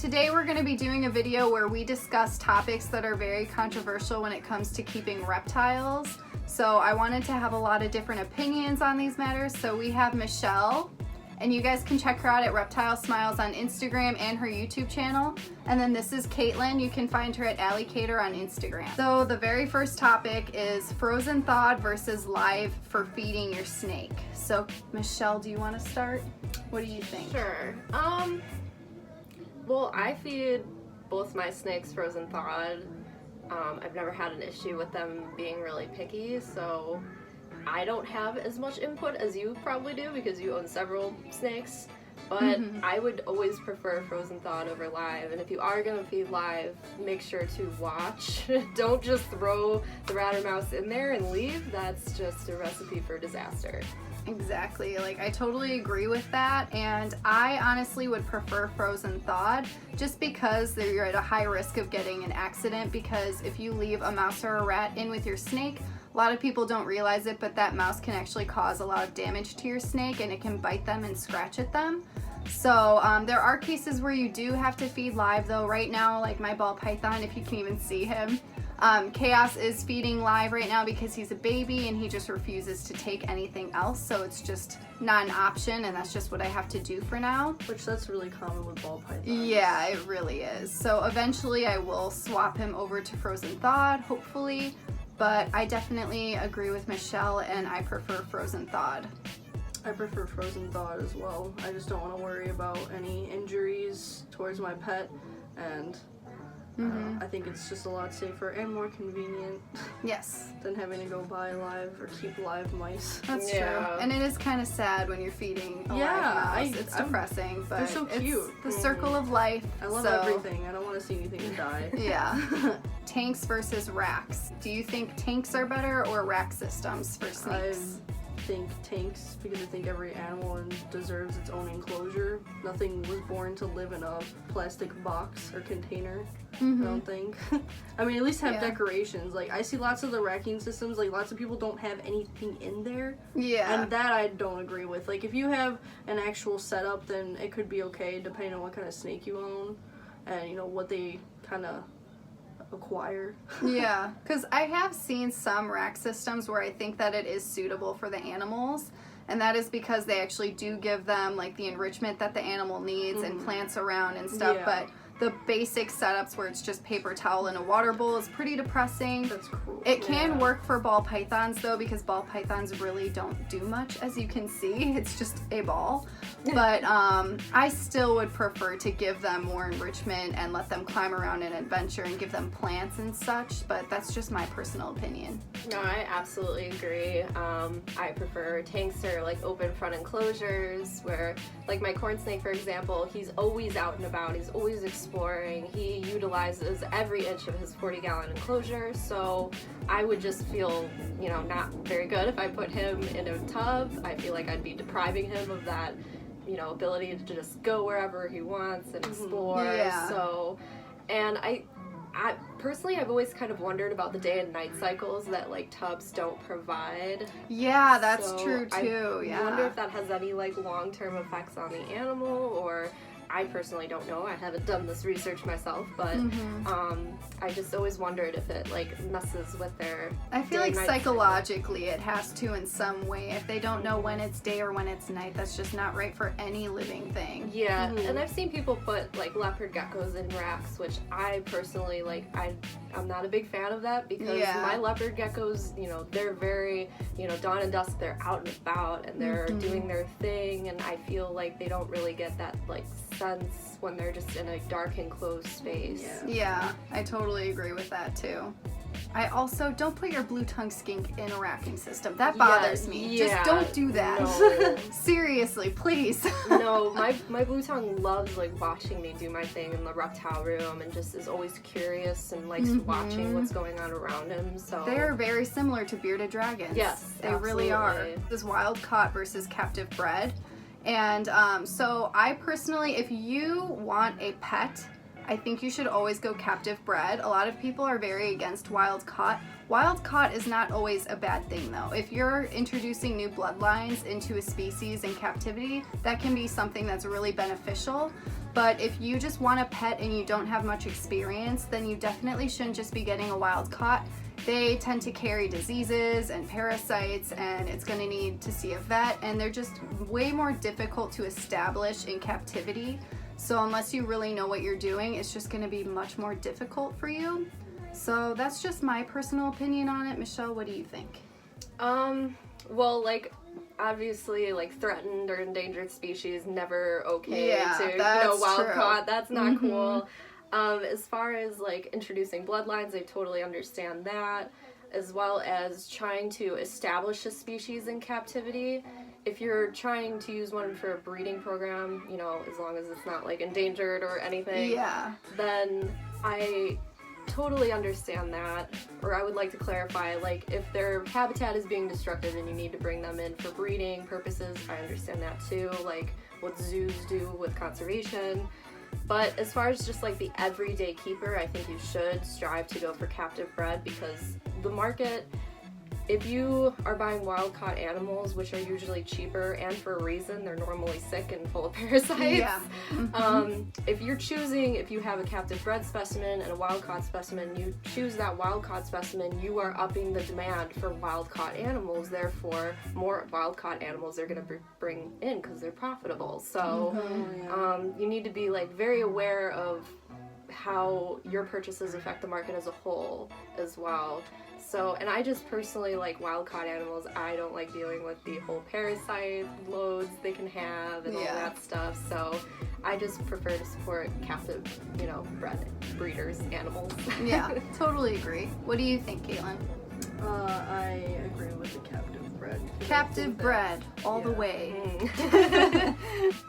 today we're going to be doing a video where we discuss topics that are very controversial when it comes to keeping reptiles. So I wanted to have a lot of different opinions on these matters. So we have Michelle, and you guys can check her out at Reptile Smiles on Instagram and her YouTube channel. And then this is Caitlin. You can find her at Allicator on Instagram. So the very first topic is frozen thawed versus live for feeding your snake. So Michelle, do you want to start? What do you think? Sure. Well, I feed both my snakes frozen thawed. I've never had an issue with them being really picky, so I don't have as much input as you probably do because you own several snakes, but I would always prefer frozen thawed over live. And if you are going to feed live, make sure to watch. Don't just throw the rat or mouse in there and leave. That's just a recipe for disaster. Exactly. Like, I totally agree with that, and I honestly would prefer frozen thawed just because you're at a high risk of getting an accident, because if you leave a mouse or a rat in with your snake, a lot of people don't realize it, but that mouse can actually cause a lot of damage to your snake, and it can bite them and scratch at them. So there are cases where you do have to feed live though. Right now, like my ball python, if you can even see him, Chaos is feeding live right now because he's a baby and he just refuses to take anything else, so it's just not an option, and that's just what I have to do for now. Which that's really common with ball pythons. Yeah, it really is. So eventually I will swap him over to frozen thawed, hopefully, but I definitely agree with Michelle and I prefer frozen thawed. I prefer frozen thawed as well. I just don't want to worry about any injuries towards my pet, and I think it's just a lot safer and more convenient. Yes. Than having to go buy live or keep live mice. That's true. And it is kind of sad when you're feeding a live mouse. It's depressing, but they're so cute. It's the circle of life. I love everything. I don't want to see anything die. Yeah. Tanks versus racks. Do you think tanks are better or rack systems for snakes? I think tanks, because I think every animal deserves its own enclosure. Nothing was born to live in a plastic box or container. I don't think. I mean, at least have decorations. Like, I see lots of the racking systems, like lots of people don't have anything in there. Yeah. And that I don't agree with. Like, if you have an actual setup, then it could be okay depending on what kind of snake you own and, you know, what they kind of acquire. Yeah, because I have seen some rack systems where I think that it is suitable for the animals, and that is because they actually do give them like the enrichment that the animal needs and plants around and stuff, but the basic setups where it's just paper towel and a water bowl is pretty depressing. That's cool. It can work for ball pythons though, because ball pythons really don't do much, as you can see. It's just a ball. But I still would prefer to give them more enrichment and let them climb around and adventure and give them plants and such, but that's just my personal opinion. No, I absolutely agree. I prefer tanks or like open front enclosures where, like my corn snake for example, he's always out and about, he's always exploring, he utilizes every inch of his 40-gallon enclosure, so I would just feel, you know, not very good if I put him in a tub. I feel like I'd be depriving him of that, you know, ability to just go wherever he wants and explore. So, and I personally, I've always kind of wondered about the day and night cycles that like tubs don't provide. Yeah, that's true too. I wonder if that has any like long-term effects on the animal, or I personally don't know. I haven't done this research myself, but I just always wondered if it like messes with their I feel like psychologically it has to in some way. If they don't know when it's day or when it's night, that's just not right for any living thing. Yeah, and I've seen people put like leopard geckos in racks, which I personally like. I'm not a big fan of that because my leopard geckos, you know, they're very, you know, dawn and dusk, they're out and about and they're doing their thing, and I feel like they don't really get that like sense when they're just in a dark enclosed space. Yeah, I totally agree with that too. I also don't put your blue tongue skink in a racking system. That bothers me. Just don't do that. No. Seriously, please. No, my blue tongue loves like watching me do my thing in the reptile room and just is always curious and likes watching what's going on around him. So they are very similar to bearded dragons. Yes, they really are. This is wild caught versus captive bred. And so I personally, if you want a pet, I think you should always go captive bred. A lot of people are very against wild caught. Wild caught is not always a bad thing though. If you're introducing new bloodlines into a species in captivity, that can be something that's really beneficial. But if you just want a pet and you don't have much experience, then you definitely shouldn't just be getting a wild caught. They tend to carry diseases and parasites, and it's going to need to see a vet, and they're just way more difficult to establish in captivity. So unless you really know what you're doing, it's just going to be much more difficult for you. So that's just my personal opinion on it. Michelle, what do you think? Well, like, obviously, like, threatened or endangered species, never okay to, wild caught. That's not cool. As far as, like, introducing bloodlines, I totally understand that, as well as trying to establish a species in captivity. If you're trying to use one for a breeding program, as long as it's not, like, endangered or anything, then I totally understand that. Or I would like to clarify, like, if their habitat is being destructed and you need to bring them in for breeding purposes, I understand that too, like what zoos do with conservation. But as far as just like the everyday keeper, I think you should strive to go for captive bred, because the market, if you are buying wild caught animals, which are usually cheaper and for a reason, they're normally sick and full of parasites. If you have a captive bred specimen and a wild caught specimen, you choose that wild caught specimen, you are upping the demand for wild caught animals. Therefore, more wild caught animals they're going to bring in because they're profitable. So you need to be like very aware of how your purchases affect the market as a whole as well. So, and I just personally like wild-caught animals. I don't like dealing with the whole parasite loads they can have and all that stuff. So, I just prefer to support captive, bred breeders, animals. Yeah, totally agree. What do you think, Caitlin? I agree with the captive bred. Captive bred, all the way.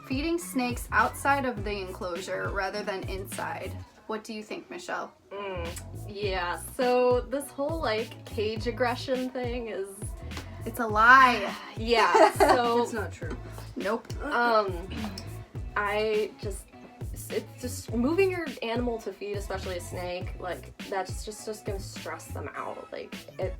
Feeding snakes outside of the enclosure rather than inside. What do you think, Michelle? Yeah, so this whole like cage aggression thing it's a lie. Yeah, so it's not true. Nope. It's just moving your animal to feed, especially a snake, like that's just gonna stress them out. Like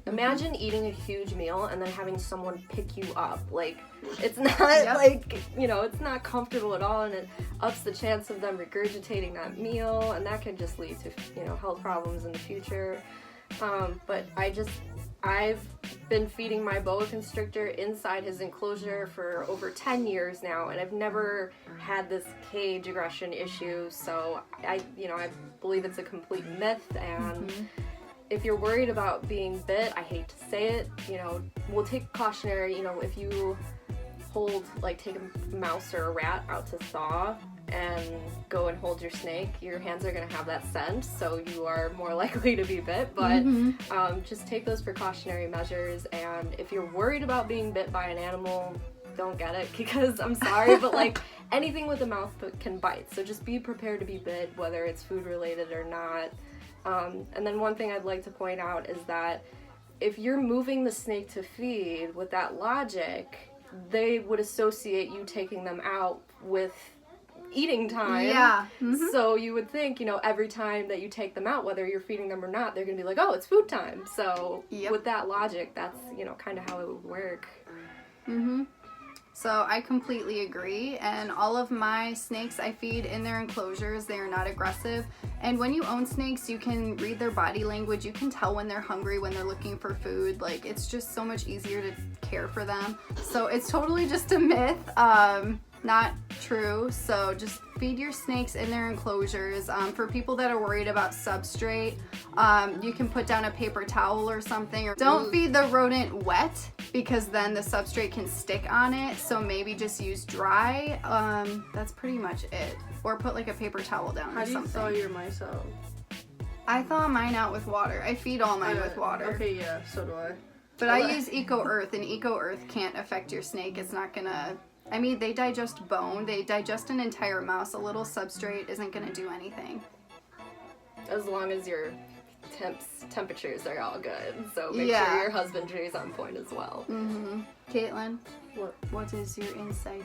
imagine eating a huge meal and then having someone pick you up. Like it's not it's not comfortable at all, and it ups the chance of them regurgitating that meal, and that can just lead to health problems in the future. But I've been feeding my boa constrictor inside his enclosure for over 10 years now, and I've never had this cage aggression issue. So I believe it's a complete myth, and if you're worried about being bit, I hate to say it, we'll take cautionary, if you take a mouse or a rat out to thaw and go and hold your snake, your hands are going to have that scent, so you are more likely to be bit. But just take those precautionary measures, and if you're worried about being bit by an animal, don't get it, because I'm sorry, but like anything with a mouth can bite, so just be prepared to be bit, whether it's food related or not. And then one thing I'd like to point out is that if you're moving the snake to feed with that logic, they would associate you taking them out with eating time. Yeah. So you would think, every time that you take them out, whether you're feeding them or not, they're gonna be like, oh, it's food time. So with that logic, that's, kind of how it would work. So I completely agree, and all of my snakes I feed in their enclosures. They are not aggressive, and when you own snakes, you can read their body language. You can tell when they're hungry, when they're looking for food. Like, it's just so much easier to care for them. So it's totally just a myth, not true. So just feed your snakes in their enclosures. For people that are worried about substrate, you can put down a paper towel or something. Or don't feed the rodent wet, because then the substrate can stick on it. So maybe just use dry. That's pretty much it. Or put like a paper towel down or something. How do you thaw your mice out? I thaw mine out with water. I feed all mine with water. Okay, yeah, so do I. But I use Eco Earth, and Eco Earth can't affect your snake. It's not gonna... I mean, they digest bone. They digest an entire mouse. A little substrate isn't gonna do anything. As long as your temperatures are all good. So make sure your husbandry is on point as well. Caitlin, what is your insight?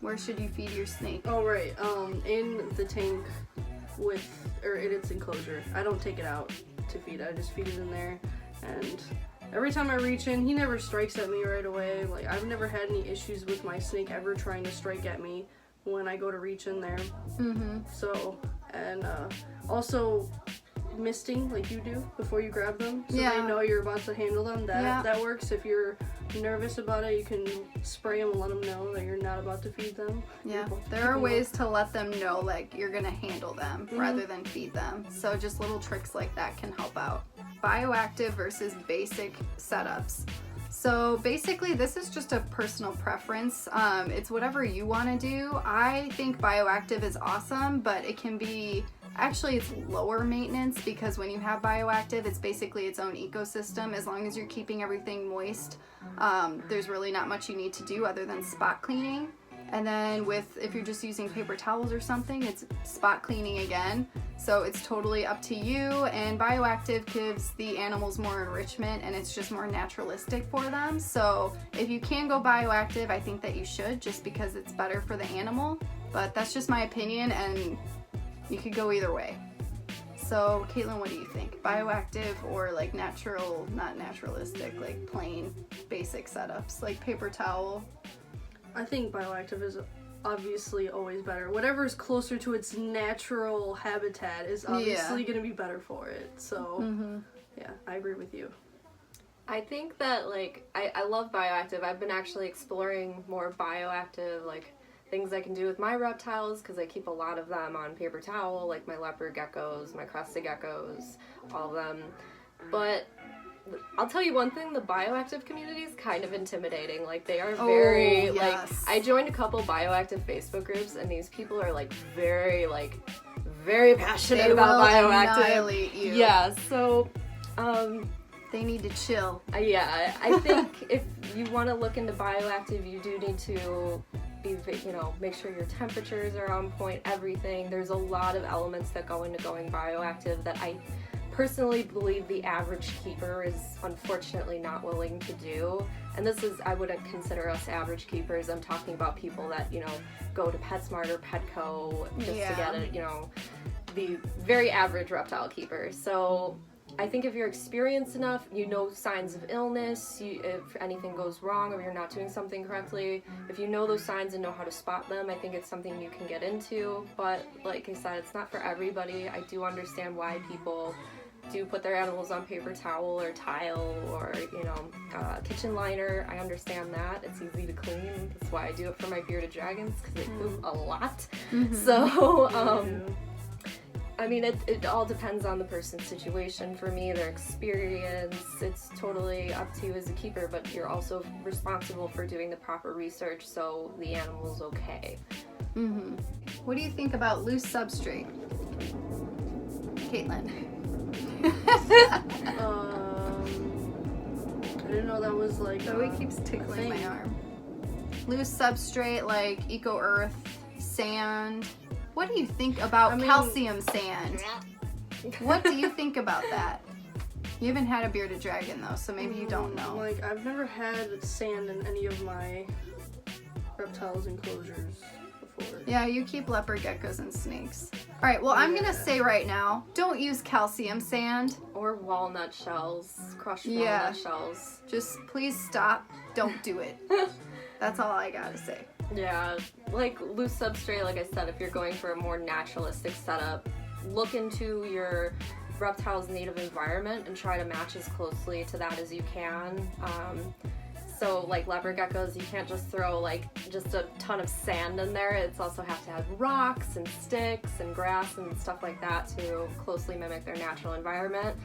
Where should you feed your snake? Oh, right. In the tank or in its enclosure. I don't take it out to feed. I just feed it in there. And every time I reach in, he never strikes at me right away. Like, I've never had any issues with my snake ever trying to strike at me when I go to reach in there. So, and also misting like you do before you grab them, so they know you're about to handle them. That works. If you're nervous about it, you can spray them and let them know that you're not about to feed them. There are ways to let them know like you're gonna handle them rather than feed them, so just little tricks like that can help out. Bioactive versus basic setups. So basically this is just a personal preference. It's whatever you want to do. I think Bioactive is awesome, but it can be actually it's lower maintenance, because when you have Bioactive, it's basically its own ecosystem. As long as you're keeping everything moist, there's really not much you need to do other than spot cleaning. And then if you're just using paper towels or something, it's spot cleaning again. So it's totally up to you, and Bioactive gives the animals more enrichment, and it's just more naturalistic for them. So if you can go Bioactive, I think that you should, just because it's better for the animal. But that's just my opinion, and you could go either way. So Caitlin, what do you think? Bioactive or like natural, not naturalistic, like plain basic setups, like paper towel? I think Bioactive is obviously always better. Whatever's closer to its natural habitat is obviously going to be better for it. So, yeah, I agree with you. I think that, like, I love Bioactive. I've been actually exploring more Bioactive, like, things I can do with my reptiles, because I keep a lot of them on paper towel, like my leopard geckos, my crested geckos, all of them. But I'll tell you one thing, the Bioactive community is kind of intimidating. Like, they are very, like, I joined a couple Bioactive Facebook groups, and these people are, like, very passionate about Bioactive. They will annihilate you. Yeah, so, they need to chill. Yeah, I think if you want to look into Bioactive, you do need to make sure your temperatures are on point, everything. There's a lot of elements that go into going Bioactive that I personally believe the average keeper is unfortunately not willing to do. And this is, I wouldn't consider us average keepers. I'm talking about people that, go to PetSmart or Petco just to get it, the very average reptile keeper. So I think if you're experienced enough, you know signs of illness, if anything goes wrong or you're not doing something correctly, if you know those signs and know how to spot them, I think it's something you can get into. But like I said, it's not for everybody. I do understand why people do put their animals on paper towel or tile or, kitchen liner. I understand that. It's easy to clean. That's why I do it for my bearded dragons, because they poop a lot. So, I mean, it all depends on the person's situation. For me, their experience, it's totally up to you as a keeper, but you're also responsible for doing the proper research so the animal's okay. What do you think about loose substrate? Caitlin. I didn't know that was like. Zoe keeps tickling my arm. Loose substrate like Eco Earth, sand. What do you think about calcium sand? What do you think about that? You haven't had a bearded dragon though, so maybe you don't know. Like, I've never had sand in any of my reptiles enclosures before. Yeah, you keep leopard geckos and snakes. All right, well, I'm gonna say right now, don't use calcium sand. Or walnut shells, crushed walnut shells. Just please stop. Don't do it. That's all I gotta say. Yeah, like loose substrate, like I said, if you're going for a more naturalistic setup, look into your reptile's native environment and try to match as closely to that as you can. So like leopard geckos, you can't just throw like just a ton of sand in there. It's also have to have rocks and sticks and grass and stuff like that to closely mimic their natural environment.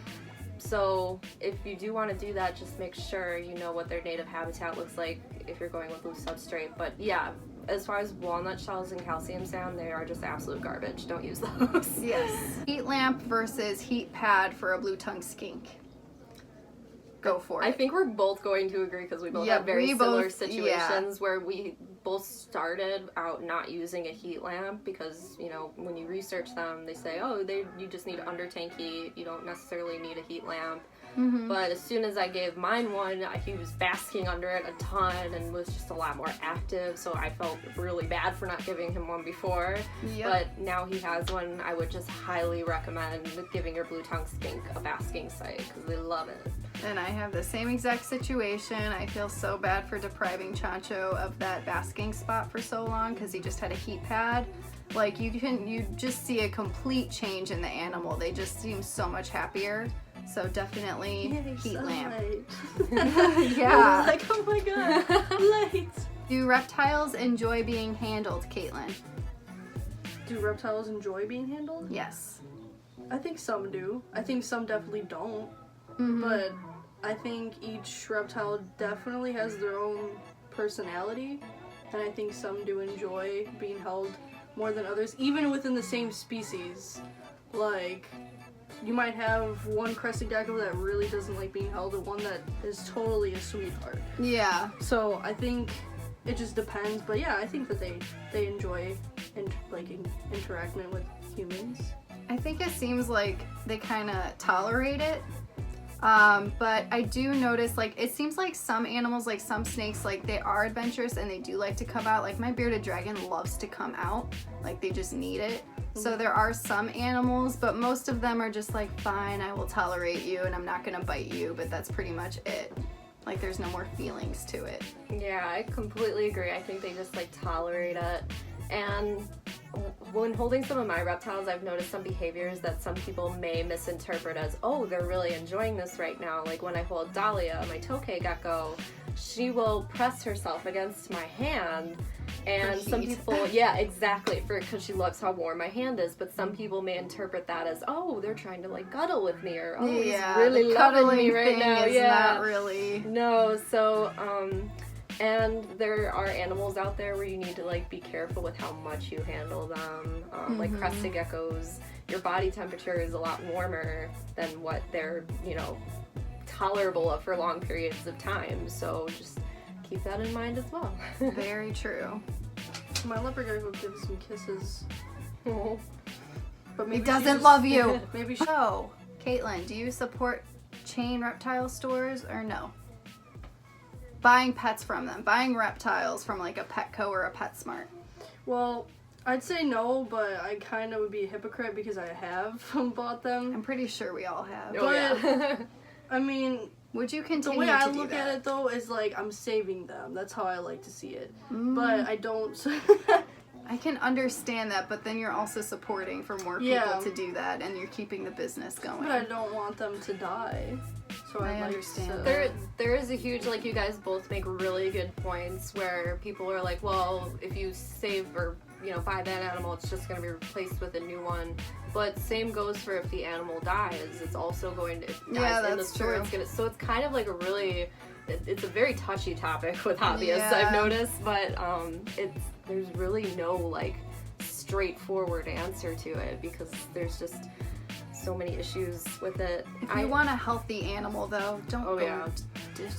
So if you do want to do that, just make sure you know what their native habitat looks like if you're going with loose substrate. But yeah, as far as walnut shells and calcium sand, they are just absolute garbage. Don't use those. Yes. Heat lamp versus heat pad for a blue tongue skink. Go for it. I think we're both going to agree because we both have very similar situations where we both started out not using a heat lamp because, when you research them, they say, you just need under tank heat. You don't necessarily need a heat lamp. But as soon as I gave mine one, he was basking under it a ton and was just a lot more active, so I felt really bad for not giving him one before. But now he has one. I would just highly recommend giving your blue-tongued skink a basking site because they love it. And I have the same exact situation. I feel so bad for depriving Chancho of that basking spot for so long because he just had a heat pad. Like you just see a complete change in the animal. They just seem so much happier. So definitely heat lamp. Yeah. Like, oh my god, lights. Do reptiles enjoy being handled, Caitlin? Do reptiles enjoy being handled? Yes. I think some do. I think some definitely don't. But I think each reptile definitely has their own personality, and I think some do enjoy being held more than others, even within the same species. Like, you might have one crested gecko that really doesn't like being held, and one that is totally a sweetheart. Yeah. So I think it just depends, but yeah, I think that they enjoy interacting with humans. I think it seems like they kind of tolerate it. But I do notice, like, it seems like some animals, like some snakes, like, they are adventurous and they do like to come out. Like, my bearded dragon loves to come out. Like, they just need it. So there are some animals, but most of them are just like, fine, I will tolerate you and I'm not gonna bite you, but that's pretty much it. Like, there's no more feelings to it. Yeah, I completely agree. I think they just, like, tolerate it. And when holding some of my reptiles, I've noticed some behaviors that some people may misinterpret as, oh, they're really enjoying this right now. Like when I hold Dahlia, my tokay gecko, she will press herself against my hand. And some people, yeah, exactly, because she loves how warm my hand is. But some people may interpret that as, oh, they're trying to like cuddle with me, or oh, he's really loving me right now. Is not really. No, so and there are animals out there where you need to like be careful with how much you handle them. Like crested geckos, your body temperature is a lot warmer than what they're, tolerable of for long periods of time. So just keep that in mind as well. Very true. My leopard gecko gives me kisses. But maybe it doesn't love you. Maybe So, Caitlin, do you support chain reptile stores or no? Buying pets from them, buying reptiles from like a Petco or a PetSmart. Well, I'd say no, but I kind of would be a hypocrite because I have bought them. I'm pretty sure we all have. Oh, yeah. I mean, would you continue the way I to do look that? at it though is like I'm saving them. That's how I like to see it. But I don't. I can understand that, but then you're also supporting for more people to do that, and you're keeping the business going. But I don't want them to die. So I understand. There is a huge, like, you guys both make really good points where people are like, well, if you save or buy that animal, it's just going to be replaced with a new one. But same goes for if the animal dies, it's also going to die in the store. True. It's gonna, so it's kind of like a really, it's a very touchy topic with hobbyists, I've noticed, but there's really no like straightforward answer to it because there's just so many issues with it. If you want a healthy animal, though, don't go. Yeah.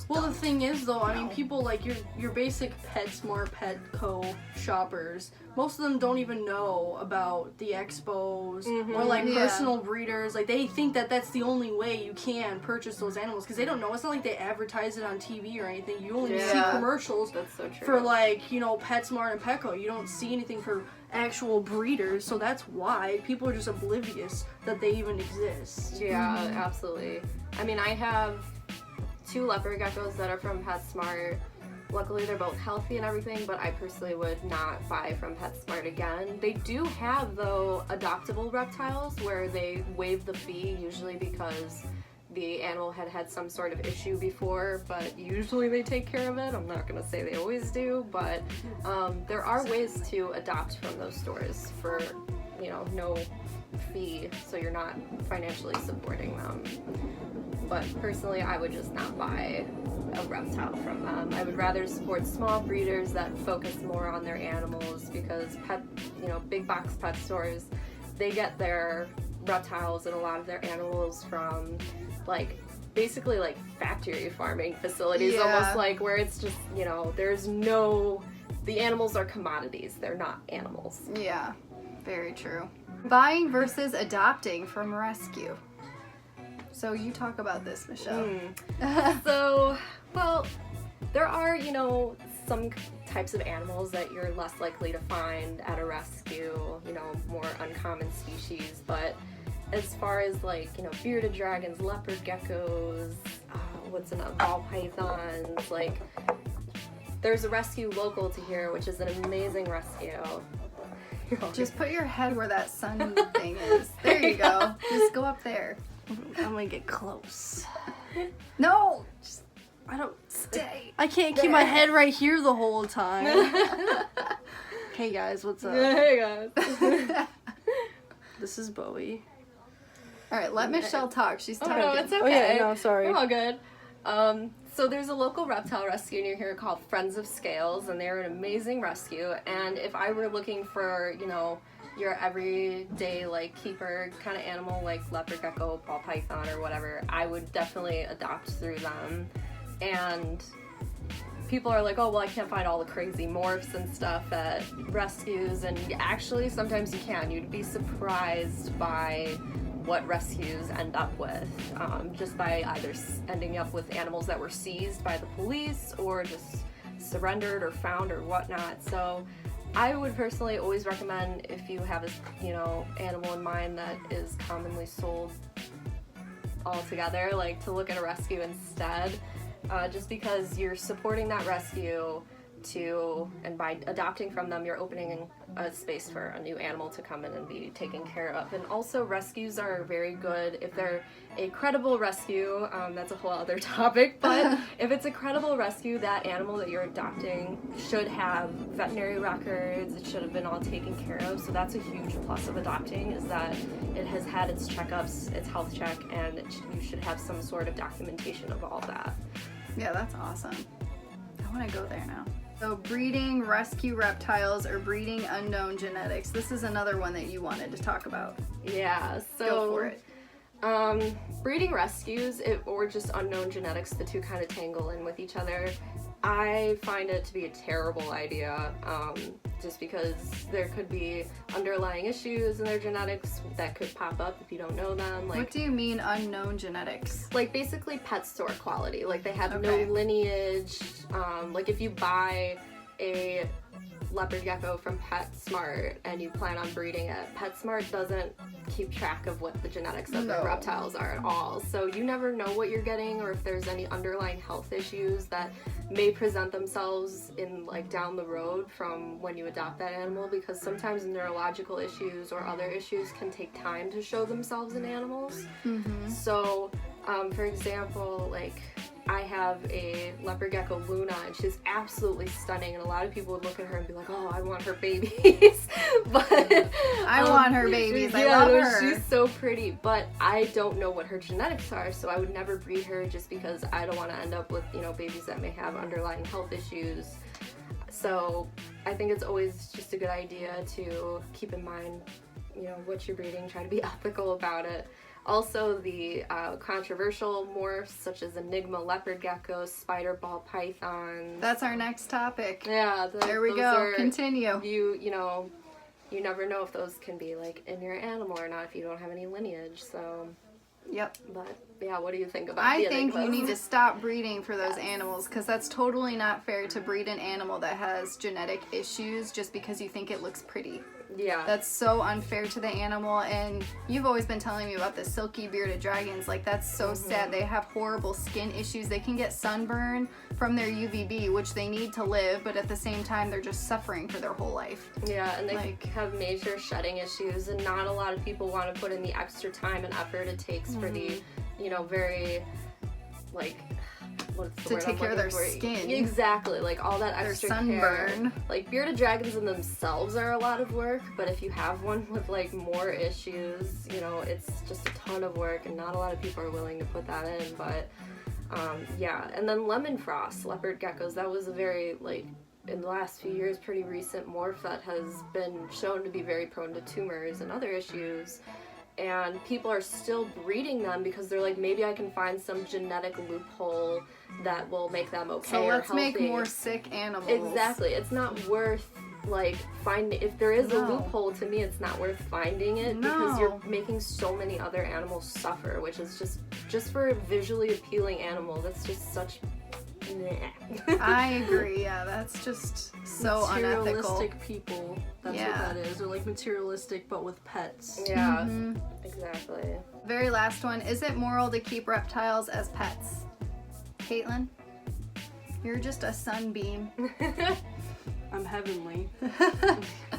Well, the thing is, though, I mean, people like your basic PetSmart, Petco shoppers. Most of them don't even know about the expos or like personal breeders. Like they think that that's the only way you can purchase those animals because they don't know. It's not like they advertise it on TV or anything. You only see commercials that's so true. for like PetSmart and Petco. You don't see anything for actual breeders, so that's why people are just oblivious that they even exist. Yeah, absolutely. I mean, I have 2 leopard geckos that are from PetSmart. Luckily, they're both healthy and everything, but I personally would not buy from PetSmart again. They do have, though, adoptable reptiles where they waive the fee, usually because the animal had some sort of issue before, but usually they take care of it. I'm not going to say they always do, but there are ways to adopt from those stores for, no fee, so you're not financially supporting them. But personally, I would just not buy a reptile from them. I would rather support small breeders that focus more on their animals because big box pet stores, they get their reptiles and a lot of their animals from basically factory farming facilities, almost like where it's just, the animals are commodities, they're not animals. Yeah, very true. Buying versus adopting from rescue. So you talk about this, Michelle. So, well, there are, some types of animals that you're less likely to find at a rescue, more uncommon species, but as far as like, bearded dragons, leopard geckos, ball pythons, like there's a rescue local to here, which is an amazing rescue. Just put your head where that sun thing is. There you go. Just go up there. I'm gonna get close. No! Just I don't stay. I can't keep my head right here the whole time. Hey guys, what's up? Hey guys. This is Bowie. Alright, let Michelle talk. She's talking. No, it's okay. Oh yeah, no, sorry. We're all good. So there's a local reptile rescue near here called Friends of Scales, and they're an amazing rescue. And if I were looking for, your everyday like keeper kind of animal like leopard gecko, ball python, or whatever, I would definitely adopt through them. And people are like, oh, well, I can't find all the crazy morphs and stuff at rescues, and actually sometimes you can. You'd be surprised by what rescues end up with, just by either ending up with animals that were seized by the police or just surrendered or found or whatnot. So I would personally always recommend, if you have a animal in mind that is commonly sold altogether, like to look at a rescue instead, just because you're supporting that rescue and by adopting from them, you're opening a space for a new animal to come in and be taken care of. And also rescues are very good if they're a credible rescue. That's a whole other topic, but if it's a credible rescue, that animal that you're adopting should have veterinary records. It should have been all taken care of. So that's a huge plus of adopting, is that it has had its checkups, its health check, and you should have some sort of documentation of all that. Yeah, that's awesome. I want to go there now. So breeding rescue reptiles or breeding unknown genetics. This is another one that you wanted to talk about. Yeah, so go for it. Breeding rescues or just unknown genetics, the two kind of tangle in with each other. I find it to be a terrible idea, just because there could be underlying issues in their genetics that could pop up if you don't know them. Like, what do you mean unknown genetics? Like basically pet store quality. Like they have Okay. no lineage. Like if you buy a leopard gecko from PetSmart and you plan on breeding it, PetSmart doesn't keep track of what the genetics of their reptiles are at all. So you never know what you're getting, or if there's any underlying health issues that may present themselves in like down the road from when you adopt that animal, because sometimes neurological issues or other issues can take time to show themselves in animals. So for example, like I have a leopard gecko, Luna, and she's absolutely stunning, and a lot of people would look at her and be like, oh, I want her babies. But I want her babies. I yeah, love no, her. She's so pretty, but I don't know what her genetics are, so I would never breed her just because I don't want to end up with, babies that may have underlying health issues. So I think it's always just a good idea to keep in mind, what you're breeding, try to be ethical about it. Also, the controversial morphs such as enigma leopard geckos, spider ball pythons. That's our next topic. Yeah, there we go. Continue. You never know if those can be like in your animal or not if you don't have any lineage. So. Yep. But yeah, what do you think about I the think enigmas? you need to stop breeding for those animals, because that's totally not fair to breed an animal that has genetic issues just because you think it looks pretty. Yeah. That's so unfair to the animal. And you've always been telling me about the silky bearded dragons. Like, that's so sad. They have horrible skin issues. They can get sunburn from their UVB, which they need to live, but at the same time they're just suffering for their whole life. Yeah, and they have major shedding issues, and not a lot of people want to put in the extra time and effort it takes for the very like what's the to word take I'm care of their looking for? skin. Exactly, like all that Their extra sunburn. care. Like bearded dragons in themselves are a lot of work, but if you have one with like more issues, it's just a ton of work, and not a lot of people are willing to put that in. But and then lemon frost leopard geckos, that was a very in the last few years pretty recent morph that has been shown to be very prone to tumors and other issues. And people are still breeding them because they're like, maybe I can find some genetic loophole that will make them okay So or let's healthy. make more sick animals. Exactly. It's not worth like find if there is a No. loophole. To me, it's not worth finding it because you're making so many other animals suffer, which is just for a visually appealing animal. That's just such. I agree. Yeah, that's just so unethical. Materialistic people. That's what that is. They're like materialistic, but with pets. Yeah, exactly. Very last one. Is it moral to keep reptiles as pets? Caitlin, you're just a sunbeam. I'm heavenly.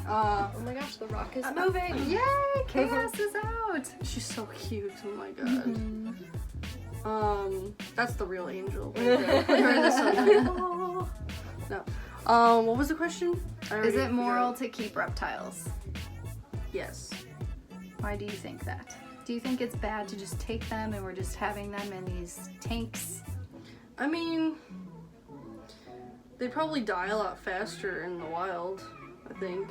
Oh my gosh, the rock is moving! Yay! Chaos is out. She's so cute. Oh my god. That's the real angel. Right there. Her in the sunlight. Oh. No. What was the question? Is it moral to keep reptiles? Yes. Why do you think that? Do you think it's bad to just take them and we're just having them in these tanks? I mean, they probably die a lot faster in the wild, I think.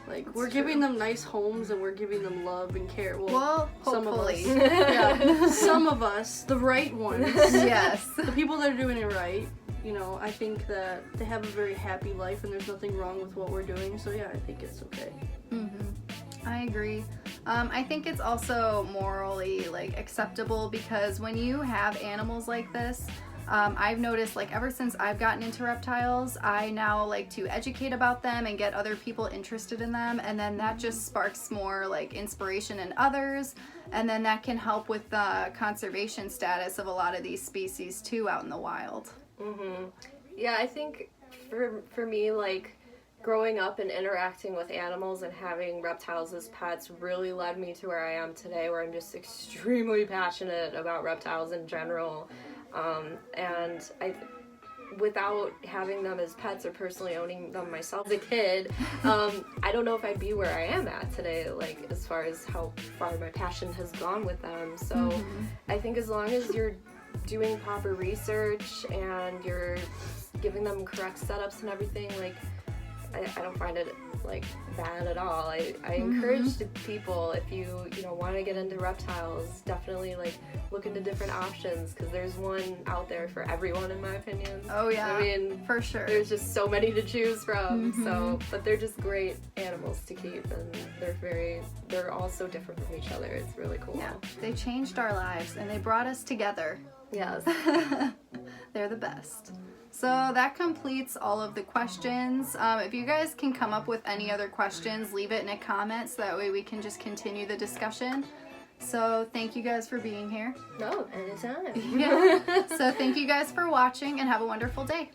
Like, we're giving them nice homes and we're giving them love and care. Well, some hopefully. of us. Yeah. Some of us, the right ones. Yes. The people that are doing it right. You know, I think that they have a very happy life and there's nothing wrong with what we're doing. So yeah, I think it's okay. I agree. I think it's also morally like acceptable because when you have animals like this, I've noticed like ever since I've gotten into reptiles, I now like to educate about them and get other people interested in them, and then that just sparks more like inspiration in others, and then that can help with the conservation status of a lot of these species too out in the wild. Yeah, I think for me, like growing up and interacting with animals and having reptiles as pets really led me to where I am today, where I'm just extremely passionate about reptiles in general. And without having them as pets or personally owning them myself as a kid, I don't know if I'd be where I am at today, like as far as how far my passion has gone with them. So I think as long as you're doing proper research and you're giving them correct setups and everything, like I don't find it like bad at all. I encourage the people, if you want to get into reptiles, definitely like look into different options because there's one out there for everyone in my opinion. Oh yeah, I mean for sure. There's just so many to choose from. So, but they're just great animals to keep, and they're all so different from each other. It's really cool. Yeah, they changed our lives and they brought us together. Yes. They're the best. So that completes all of the questions. If you guys can come up with any other questions, leave it in a comment so that way we can just continue the discussion. So thank you guys for being here. No, anytime. Yeah. So thank you guys for watching and have a wonderful day.